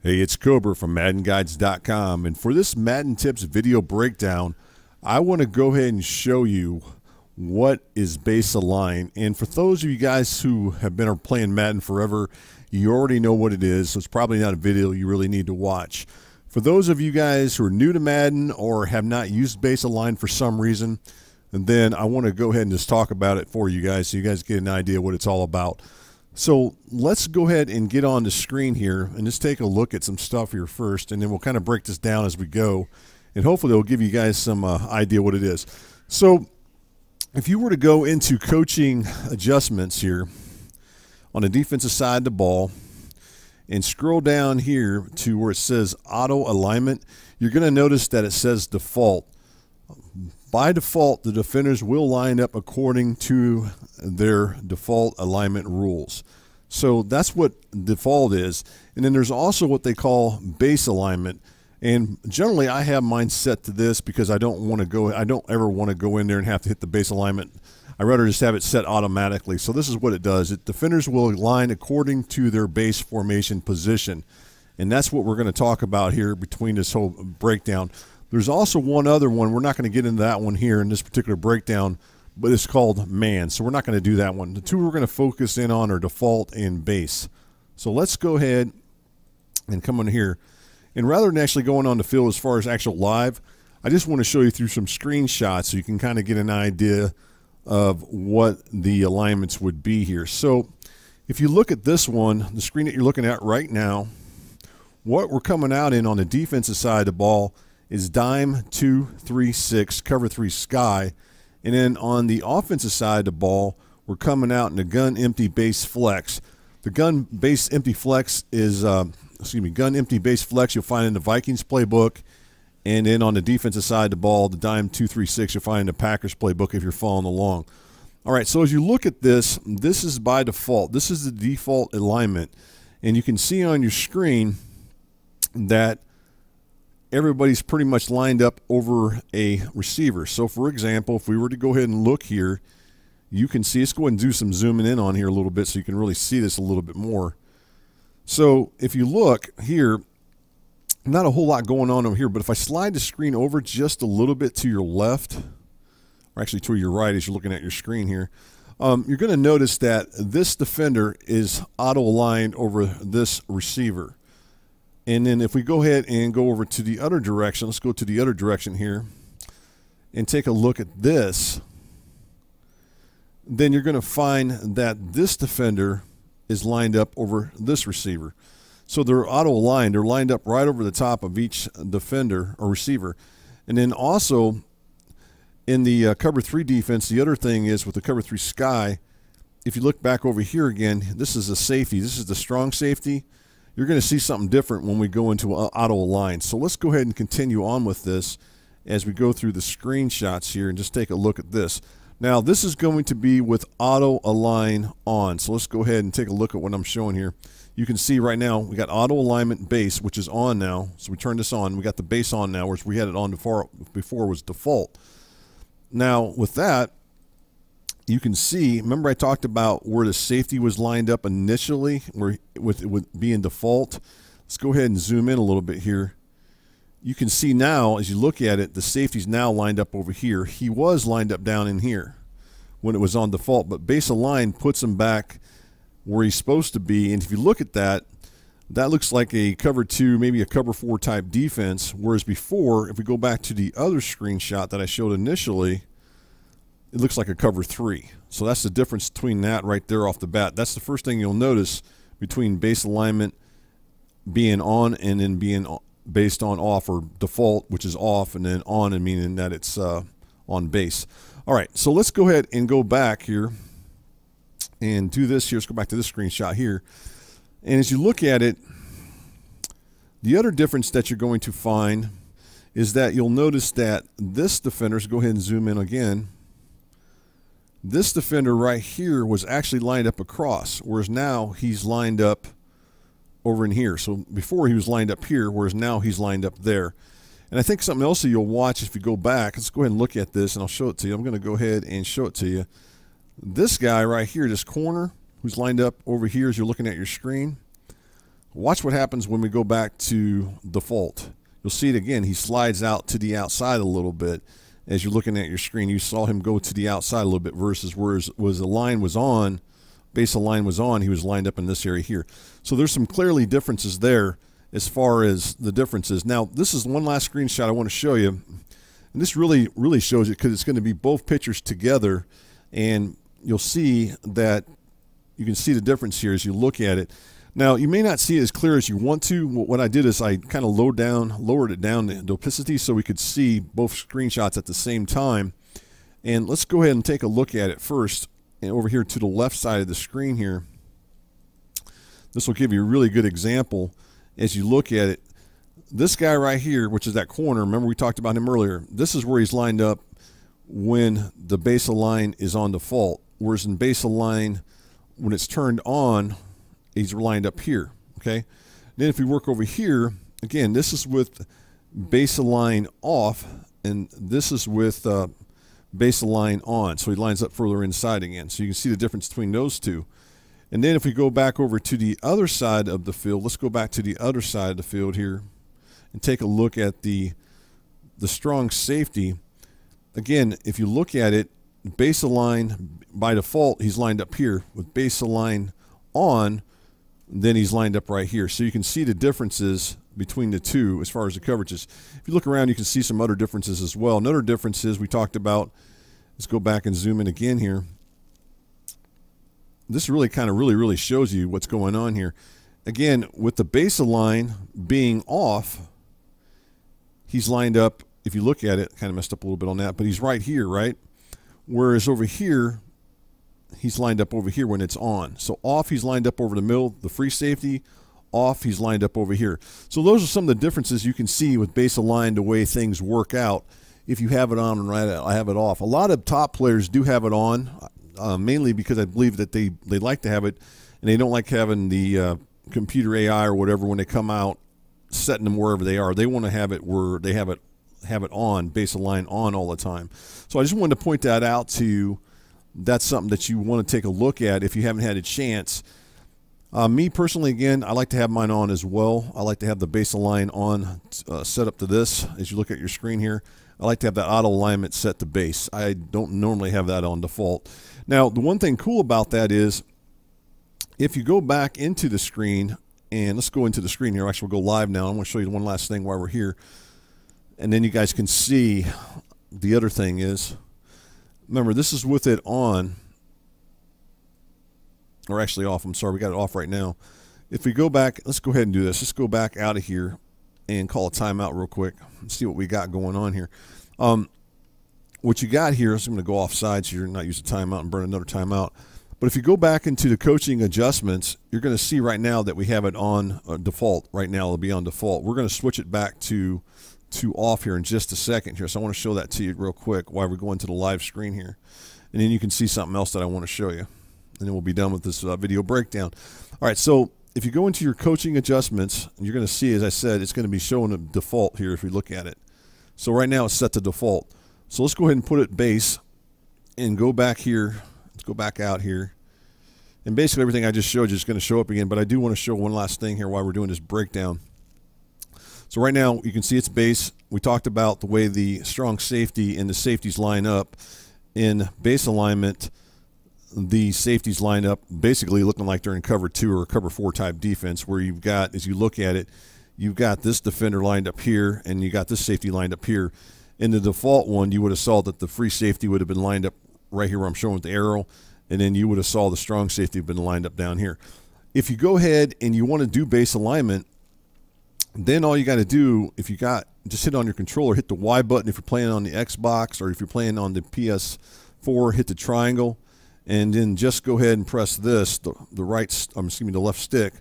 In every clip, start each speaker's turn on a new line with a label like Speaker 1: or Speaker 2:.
Speaker 1: Hey, it's Cobra from MaddenGuides.com, and for this Madden Tips video breakdown, I want to go ahead and show you what is base align. And for those of you guys who have been playing Madden forever, you already know what it is, so it's probably not a video you really need to watch. For those of you guys who are new to Madden or have not used base align for some reason, and then I want to go ahead and just talk about it for you guys so you guys get an idea what it's all about. So let's go ahead and get on the screen here and just take a look at some stuff here first, and then we'll kind of break this down as we go, and hopefully it'll give you guys some idea what it is. So if you were to go into coaching adjustments here on the defensive side of the ball and scroll down here to where it says auto alignment, you're going to notice that it says default. By default, the defenders will line up according to their default alignment rules. So that's what default is. And then there's also what they call base alignment. And generally I have mine set to this because I don't ever want to go in there and have to hit the base alignment. I'd rather just have it set automatically. So this is what it does. Defenders will align according to their base formation position. And that's what we're going to talk about here between this whole breakdown. There's also one other one. We're not going to get into that one here in this particular breakdown, but it's called man. So we're not going to do that one. The two we're going to focus in on are default and base. So let's go ahead and come on here. And rather than actually going on the field as far as actual live, I just want to show you through some screenshots so you can kind of get an idea of what the alignments would be here. So if you look at this one, the screen that you're looking at right now, what we're coming out in on the defensive side of the ball is dime 2-3-6 cover 3 sky, and then on the offensive side of the ball we're coming out in the gun empty base flex. The gun base empty flex is gun empty base flex you'll find in the Vikings playbook, and then on the defensive side of the ball, the dime 2-3-6 you'll find in the Packers playbook if you're following along. All right, so as you look at this, this is by default. This is the default alignment, and you can see on your screen that everybody's pretty much lined up over a receiver. So for example, if we were to go ahead and look here, you can see, let's go ahead and do some zooming in on here a little bit so you can really see this a little bit more. So if you look here, not a whole lot going on over here, but if I slide the screen over just a little bit to your left, or actually to your right as you're looking at your screen here, you're going to notice that this defender is auto aligned over this receiver. And then if we go ahead and go over to the other direction, let's go to the other direction here and take a look at this, then you're going to find that this defender is lined up over this receiver. So they're auto aligned. They're lined up right over the top of each defender or receiver. And then also in the cover 3 defense, the other thing is with the cover 3 sky, if you look back over here again, this is a safety. This is the strong safety. You're going to see something different when we go into auto align. So let's go ahead and continue on with this as we go through the screenshots here and just take a look at this. Now this is going to be with auto align on. So let's go ahead and take a look at what I'm showing here. You can see right now we got auto alignment base, which is on now. So we turn this on. We got the base on now, whereas we had it on before was default. Now with that, you can see, remember I talked about where the safety was lined up initially where with being default. Let's go ahead and zoom in a little bit here. You can see now as you look at it, the safety's now lined up over here. He was lined up down in here when it was on default, but base align puts him back where he's supposed to be. And if you look at that, that looks like a cover 2, maybe a cover 4 type defense, whereas before, if we go back to the other screenshot that I showed initially, it looks like a cover 3. So that's the difference between that right there off the bat. That's the first thing you'll notice between base alignment being on and then being based on off, or default, which is off, and then on, and meaning that it's on base. All right, so let's go ahead and go back here and do this here. Let's go back to this screenshot here. And as you look at it, the other difference that you're going to find is that you'll notice that this defender, so go ahead and zoom in again, this defender right here was actually lined up across, whereas now he's lined up over in here. So before he was lined up here, whereas now he's lined up there. And I think something else that you'll watch if you go back, let's go ahead and look at this and I'll show it to you. I'm going to go ahead and show it to you. This guy right here, this corner, who's lined up over here as you're looking at your screen, Watch what happens when we go back to default. You'll see it again. He slides out to the outside a little bit. As you're looking at your screen, you saw him go to the outside a little bit versus where the line was on, base of line was on, he was lined up in this area here. So there's some clearly differences there as far as the differences. Now, this is one last screenshot I want to show you. And this really shows it because it's going to be both pictures together. And you'll see that you can see the difference here as you look at it. Now, you may not see it as clear as you want to. What I did is I kind of lowered it down the opacity so we could see both screenshots at the same time. And let's go ahead and take a look at it first. And over here to the left side of the screen here, this will give you a really good example as you look at it. This guy right here, which is that corner, remember we talked about him earlier, this is where he's lined up when the base of line is on default. Whereas in base of line, when it's turned on, he's lined up here, okay? Then if we work over here, again, this is with base of line off, and this is with base of line on. So he lines up further inside again. So you can see the difference between those two. And then if we go back over to the other side of the field, let's go back to the other side of the field here and take a look at the strong safety. Again, if you look at it, base of line, by default, he's lined up here. With base of line on, then he's lined up right here. So you can see the differences between the two as far as the coverages. If you look around, you can see some other differences as well. Another difference is we talked about, let's go back and zoom in again here. This really kind of really shows you what's going on here. Again, with the base of line being off, he's lined up, if you look at it, kind of messed up a little bit on that, but he's right here, right? Whereas over here, he's lined up over here when it's on. So off, he's lined up over the middle, the free safety. Off, he's lined up over here. So those are some of the differences you can see with base of line, the way things work out if you have it on and I have it off. A lot of top players do have it on, mainly because I believe that they like to have it, and they don't like having the computer AI or whatever when they come out, setting them wherever they are. They want to have it where they have it on, base of line on all the time. So I just wanted to point that out to you. That's something that you want to take a look at if you haven't had a chance. Me personally, again, I like to have mine on as well. I like to have the base of line on set up to this. As you look at your screen here, I like to have that auto alignment set to base. I don't normally have that on default. Now, the one thing cool about that is if you go back into the screen, and let's go into the screen here. Actually, we'll go live now. I want to show you one last thing while we're here. And then you guys can see the other thing is, remember, this is with it on, or actually off. I'm sorry, we got it off right now. If we go back, let's go ahead and do this. Let's go back out of here and call a timeout real quick and see what we got going on here. What you got here is I'm going to go off sides here and not use a timeout and burn another timeout. But if you go back into the coaching adjustments, you're going to see right now that we have it on default. Right now it'll be on default. We're going to switch it back to off here in just a second here. So I want to show that to you real quick while we're going to the live screen here. And then you can see something else that I want to show you. And then we'll be done with this video breakdown. All right, so if you go into your coaching adjustments, you're going to see, as I said, it's going to be showing a default here if we look at it. So right now it's set to default. So let's go ahead and put it base and go back here. Let's go back out here. And basically everything I just showed you is going to show up again, but I do want to show one last thing here while we're doing this breakdown. So right now you can see it's base. We talked about the way the strong safety and the safeties line up. In base alignment, the safeties line up basically looking like they're in cover 2 or cover 4 type defense, where you've got, as you look at it, you've got this defender lined up here and you got this safety lined up here. In the default one, you would have saw that the free safety would have been lined up right here where I'm showing with the arrow, and then you would have saw the strong safety been lined up down here. If you go ahead and you want to do base alignment, then all you got to do, if you got, just hit on your controller, hit the Y button if you're playing on the Xbox, or if you're playing on the PS4, hit the triangle, and then just go ahead and press this, the left stick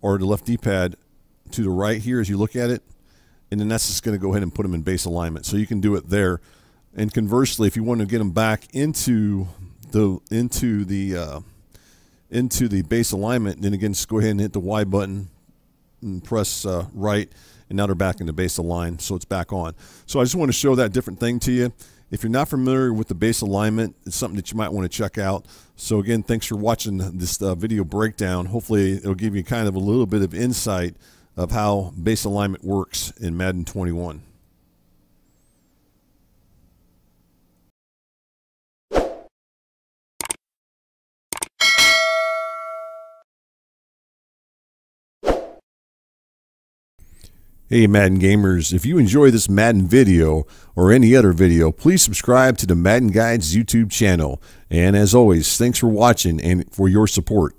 Speaker 1: or the left D-pad to the right here as you look at it, and then that's just going to go ahead and put them in base alignment. So you can do it there. And conversely, if you want to get them back into the base alignment, then again, just go ahead and hit the Y button and press right, and now they're back in the base align, so it's back on. So I just want to show that different thing to you. if you're not familiar with the base alignment, it's something that you might want to check out. So again, thanks for watching this video breakdown. Hopefully it'll give you kind of a little bit of insight of how base alignment works in Madden 21. Hey Madden gamers, if you enjoy this Madden video or any other video, please subscribe to the Madden Guides YouTube channel. And as always, thanks for watching and for your support.